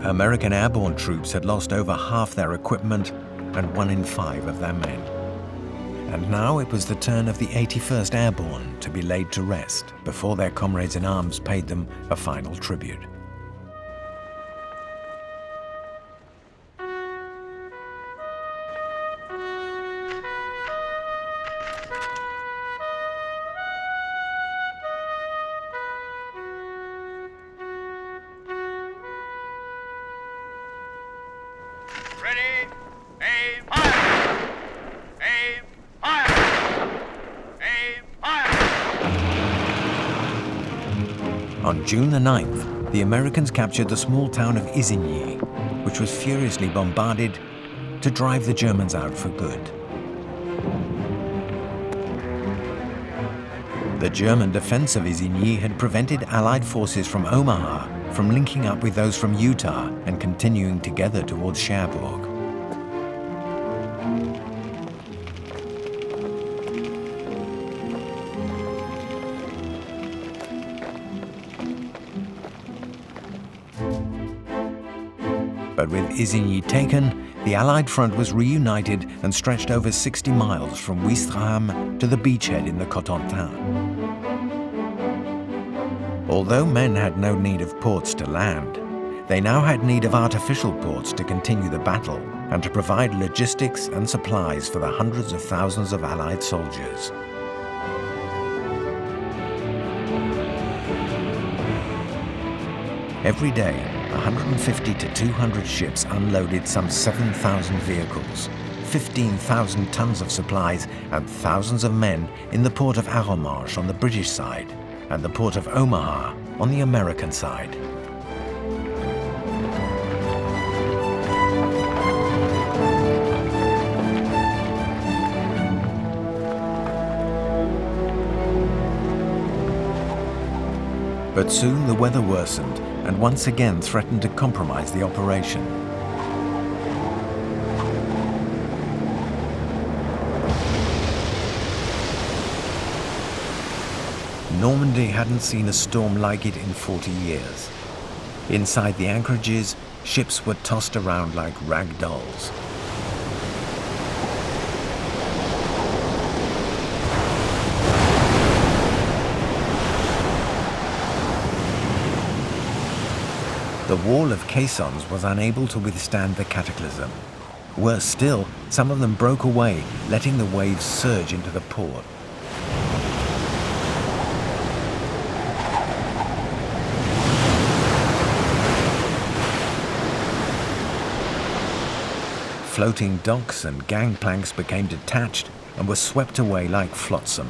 American airborne troops had lost over half their equipment and 1 in 5 of their men. And now it was the turn of the 81st Airborne to be laid to rest before their comrades in arms paid them a final tribute. Ready, aim, fire! Aim, fire! Aim, fire! On June the 9th, the Americans captured the small town of Isigny, which was furiously bombarded to drive the Germans out for good. The German defense of Isigny had prevented Allied forces from Omaha from linking up with those from Utah and continuing together towards Cherbourg. But with Isigny taken, the Allied front was reunited and stretched over 60 miles from Ouistreham to the beachhead in the Cotentin. Although men had no need of ports to land, they now had need of artificial ports to continue the battle and to provide logistics and supplies for the hundreds of thousands of Allied soldiers. Every day, 150 to 200 ships unloaded some 7,000 vehicles, 15,000 tons of supplies and thousands of men in the port of Arromanches on the British side and the port of Omaha on the American side. But soon the weather worsened and once again threatened to compromise the operation. Normandy hadn't seen a storm like it in 40 years. Inside the anchorages, ships were tossed around like rag dolls. The wall of caissons was unable to withstand the cataclysm. Worse still, some of them broke away, letting the waves surge into the port. Floating docks and gangplanks became detached and were swept away like flotsam.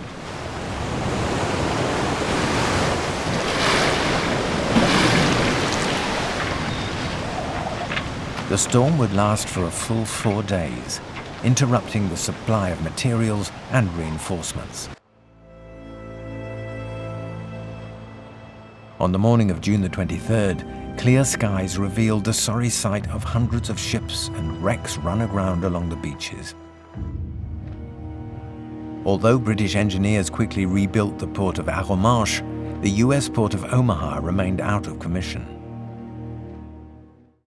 The storm would last for a full 4 days, interrupting the supply of materials and reinforcements. On the morning of June the 23rd, clear skies revealed the sorry sight of hundreds of ships and wrecks run aground along the beaches. Although British engineers quickly rebuilt the port of Arromanches, the US port of Omaha remained out of commission.